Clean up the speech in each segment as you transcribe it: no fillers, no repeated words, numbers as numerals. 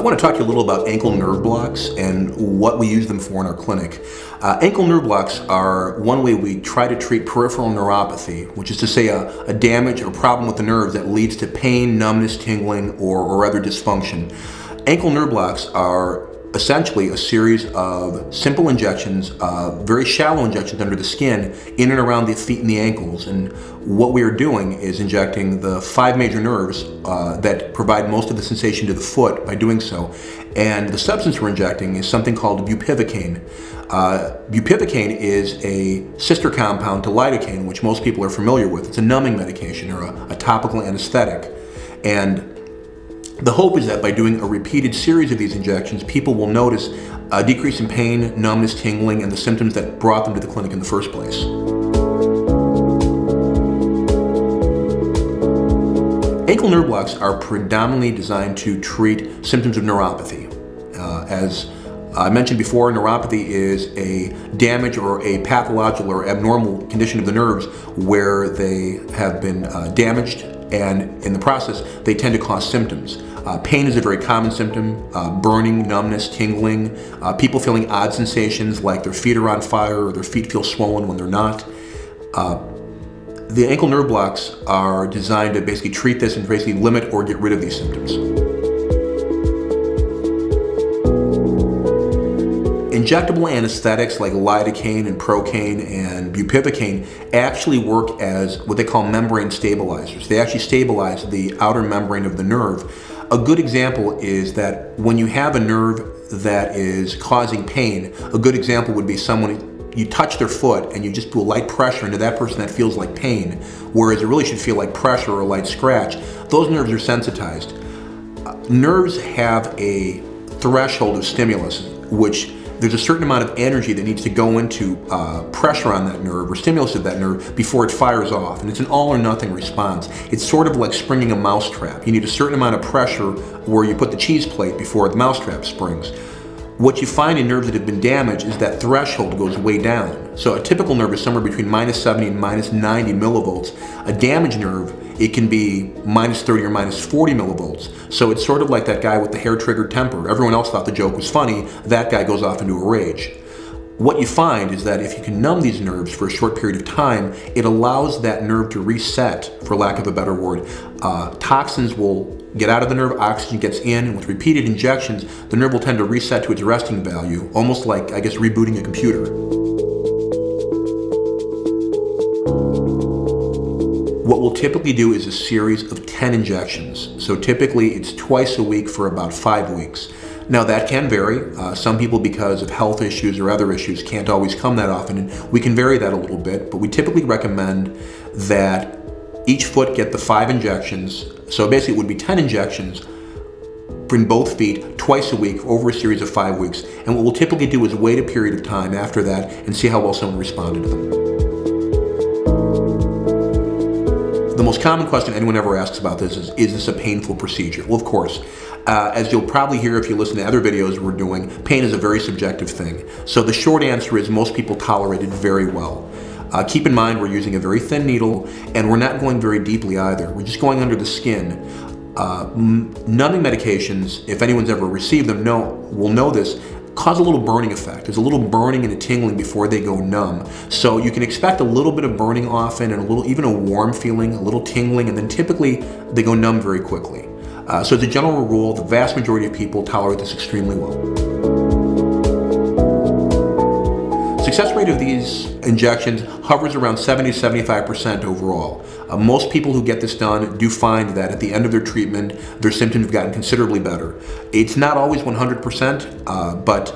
I want to talk to you a little about ankle nerve blocks and what we use them for in our clinic. Ankle nerve blocks are one way we try to treat peripheral neuropathy, which is to say a damage or problem with the nerves that leads to pain, numbness, tingling, or other dysfunction. Ankle nerve blocks are essentially a series of simple injections, very shallow injections under the skin, in and around the feet and the ankles. And what we are doing is injecting the 5 major nerves that provide most of the sensation to the foot by doing so. And the substance we're injecting is something called bupivacaine. Bupivacaine is a sister compound to lidocaine, which most people are familiar with. It's a numbing medication or a topical anesthetic. And the hope is that by doing a repeated series of these injections, people will notice a decrease in pain, numbness, tingling, and the symptoms that brought them to the clinic in the first place. Ankle nerve blocks are predominantly designed to treat symptoms of neuropathy. As I mentioned before, neuropathy is a damage or a pathological or abnormal condition of the nerves where they have been damaged, and in the process, they tend to cause symptoms. Pain is a very common symptom, burning, numbness, tingling, people feeling odd sensations like their feet are on fire or their feet feel swollen when they're not. The ankle nerve blocks are designed to basically treat this and basically limit or get rid of these symptoms. Injectable anesthetics like lidocaine and procaine and bupivacaine actually work as what they call membrane stabilizers. They actually stabilize the outer membrane of the nerve. A good example is that when you have a nerve that is causing pain, a good example would be someone, you touch their foot and you just do a light pressure into that person that feels like pain, whereas it really should feel like pressure or a light scratch. Those nerves are sensitized. Nerves have a threshold of stimulus, which there's a certain amount of energy that needs to go into pressure on that nerve or stimulus of that nerve before it fires off. And it's an all or nothing response. It's sort of like springing a mousetrap. You need a certain amount of pressure where you put the cheese plate before the mousetrap springs. What you find in nerves that have been damaged is that threshold goes way down. So a typical nerve is somewhere between -70 and -90 millivolts. A damaged nerve, it can be -30 or -40 millivolts. So it's sort of like that guy with the hair-triggered temper. Everyone else thought the joke was funny. That guy goes off into a rage. What you find is that if you can numb these nerves for a short period of time, it allows that nerve to reset, for lack of a better word. Toxins will get out of the nerve, oxygen gets in, and with repeated injections, the nerve will tend to reset to its resting value, almost like, I guess, rebooting a computer. What we'll typically do is a series of 10 injections. So typically it's twice a week for about 5 weeks. Now that can vary. Some people, because of health issues or other issues, can't always come that often, and we can vary that a little bit, but we typically recommend that each foot get the 5 injections. So basically it would be 10 injections in both feet twice a week over a series of 5 weeks. And what we'll typically do is wait a period of time after that and see how well someone responded to them. The most common question anyone ever asks about this is this a painful procedure? Well, of course. As you'll probably hear if you listen to other videos we're doing, pain is a very subjective thing. So the short answer is most people tolerate it very well. Keep in mind we're using a very thin needle and we're not going very deeply either. We're just going under the skin. Numbing medications, if anyone's ever received them, will know this, cause a little burning effect. There's a little burning and a tingling before they go numb. So you can expect a little bit of burning often and even a warm feeling, a little tingling, and then typically they go numb very quickly. So as a general rule, the vast majority of people tolerate this extremely well. Success rate of these injections hovers around 70 to 75% overall. Most people who get this done do find that at the end of their treatment, their symptoms have gotten considerably better. It's not always 100%, but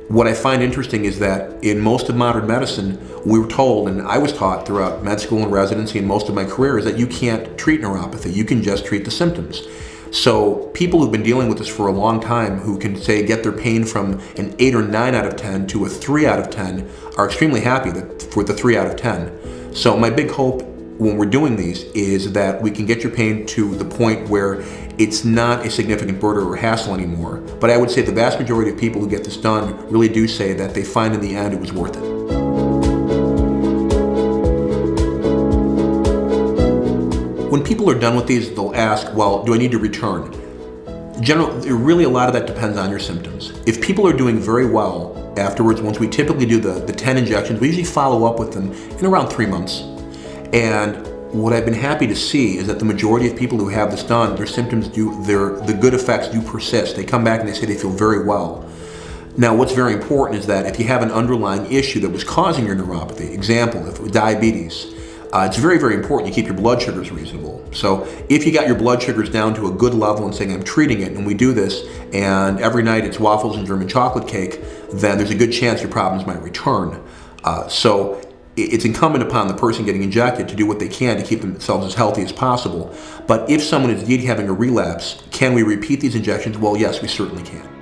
what I find interesting is that in most of modern medicine, we were told, and I was taught throughout med school and residency and most of my career, is that you can't treat neuropathy, you can just treat the symptoms. So people who've been dealing with this for a long time, who can say get their pain from an 8 or 9 out of 10 to a 3 out of 10, are extremely happy with the 3 out of 10. So my big hope when we're doing these is that we can get your pain to the point where it's not a significant burden or hassle anymore. But I would say the vast majority of people who get this done really do say that they find in the end it was worth it. When people are done with these, they'll ask, well, do I need to return? Really a lot of that depends on your symptoms. If people are doing very well afterwards, once we typically do the 10 injections, we usually follow up with them in around 3 months. And what I've been happy to see is that the majority of people who have this done, their symptoms the good effects do persist. They come back and they say they feel very well. Now, what's very important is that if you have an underlying issue that was causing your neuropathy, example, if it was diabetes, it's very, very important you keep your blood sugars reasonable. So if you got your blood sugars down to a good level and saying, I'm treating it, and we do this, and every night it's waffles and German chocolate cake, then there's a good chance your problems might return. So it's incumbent upon the person getting injected to do what they can to keep themselves as healthy as possible. But if someone is indeed having a relapse, can we repeat these injections? Well, yes, we certainly can.